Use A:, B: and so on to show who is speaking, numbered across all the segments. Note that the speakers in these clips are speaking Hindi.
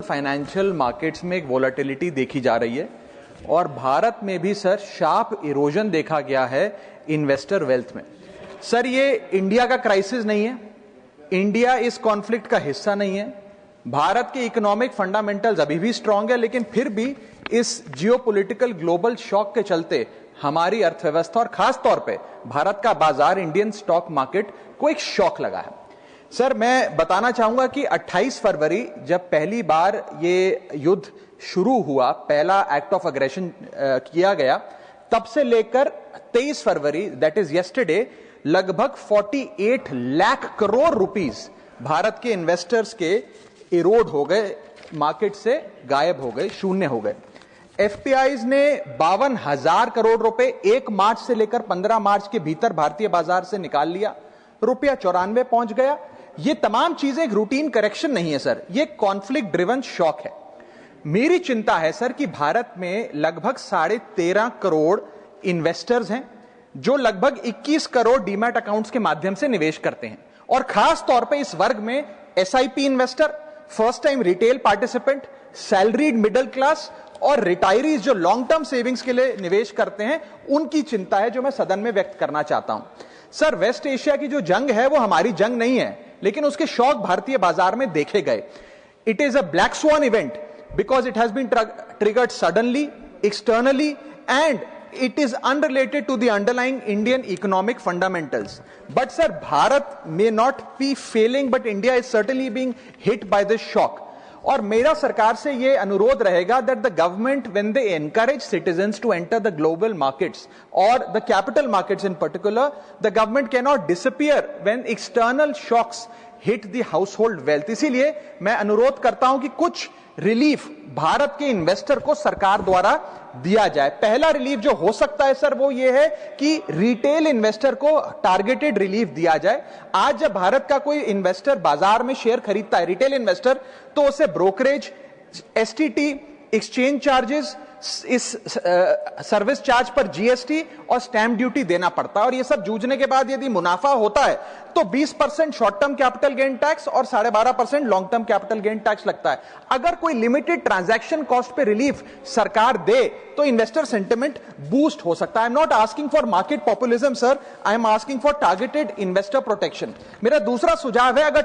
A: फाइनेंशियल मार्केट्स में एक वोलेटिलिटी देखी जा रही है और भारत में भी सर शार्प इरोजन देखा गया है इन्वेस्टर वेल्थ में। सर ये इंडिया का क्राइसिस नहीं है, इंडिया इस कॉन्फ्लिक्ट का हिस्सा नहीं है, भारत के इकोनॉमिक फंडामेंटल्स अभी भी स्ट्रांग है, लेकिन फिर भी इस जियोपॉलिटिकल ग्लोबल शॉक के चलते हमारी अर्थव्यवस्था और खास तौर पे भारत का बाजार इंडियन स्टॉक मार्केट को एक शॉक लगा है। सर मैं बताना चाहूंगा कि 28 फरवरी जब पहली बार ये युद्ध शुरू हुआ, पहला एक्ट ऑफ अग्रेशन किया गया, तब से लेकर 23 फरवरी दैट इज यस्टरडे लगभग 48 लाख करोड़ रुपीस भारत के इन्वेस्टर्स के इरोड हो गए, मार्केट से गायब हो गए, शून्य हो गए। एफपीआईज ने 52,000 करोड़ रुपए 1 मार्च से लेकर 15 मार्च के भीतर भारतीय बाजार से निकाल लिया, रुपया 94 पहुंच गया। ये तमाम चीजें एक रूटीन करेक्शन नहीं है सर, ये कॉन्फ्लिक्ट ड्रिवन शॉक है। मेरी चिंता है सर कि भारत में लगभग 13.5 करोड़ इन्वेस्टर्स हैं जो लगभग 21 करोड़ डीमैट अकाउंट्स के माध्यम से निवेश करते हैं, और खास तौर पे इस वर्ग में SIP investor, first time retail participant, salaried middle class और रिटायरीज जो लॉन्ग टर्म सेविंग्स के लिए निवेश करते हैं, उनकी चिंता है जो मैं सदन में व्यक्त करना चाहता हूं। सर वेस्ट एशिया की जो जंग है वो हमारी जंग नहीं है, लेकिन उसके शॉक भारतीय बाजार में देखे गए। It is a black swan event because it has been triggered suddenly, externally, and it is unrelated to the underlying Indian economic fundamentals. But sir, Bharat may not be failing, but India is certainly being hit by this shock. और मेरा सरकार से ये अनुरोध रहेगा that the government, when they encourage citizens to enter the global markets or the capital markets in particular, the government cannot disappear when external shocks hit the household wealth. इसीलिए मैं अनुरोध करता हूं कि कुछ रिलीफ भारत के इन्वेस्टर को सरकार द्वारा दिया जाए। पहला रिलीफ जो हो सकता है सर वो ये है कि रिटेल इन्वेस्टर को टारगेटेड रिलीफ दिया जाए। आज जब भारत का कोई इन्वेस्टर बाजार में शेयर खरीदता है, रिटेल इन्वेस्टर, तो उसे ब्रोकरेज, एसटीटी, एक्सचेंज चार्जेस, इस सर्विस चार्ज पर जीएसटी और स्टैंप ड्यूटी देना पड़ता है, और ये सब जूझने के बाद यदि मुनाफा होता है तो 20% short term capital gain tax और 12.5% long term capital gain tax लगता है। अगर कोई लिमिटेड ट्रांजैक्शन कॉस्ट पे रिलीफ सरकार दे तो इन्वेस्टर सेंटिमेंट बूस्ट हो सकता है। I am not asking for market populism sir, I am asking for targeted investor protection. मेरा दूसरा सुझाव है, अगर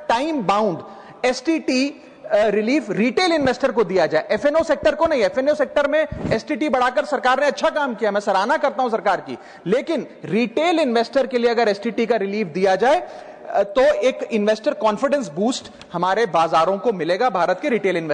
A: time bound STT relief retail investor को दिया जाए, एफएनओ सेक्टर को नहीं। एफएनओ सेक्टर में एसटीटी बढ़ाकर सरकार ने अच्छा काम किया, मैं सराहना करता हूं सरकार की, लेकिन रिटेल इन्वेस्टर के लिए अगर एसटीटी का रिलीफ दिया जाए तो एक इन्वेस्टर कॉन्फिडेंस बूस्ट हमारे बाजारों को मिलेगा, भारत के रिटेल इन्वेस्टर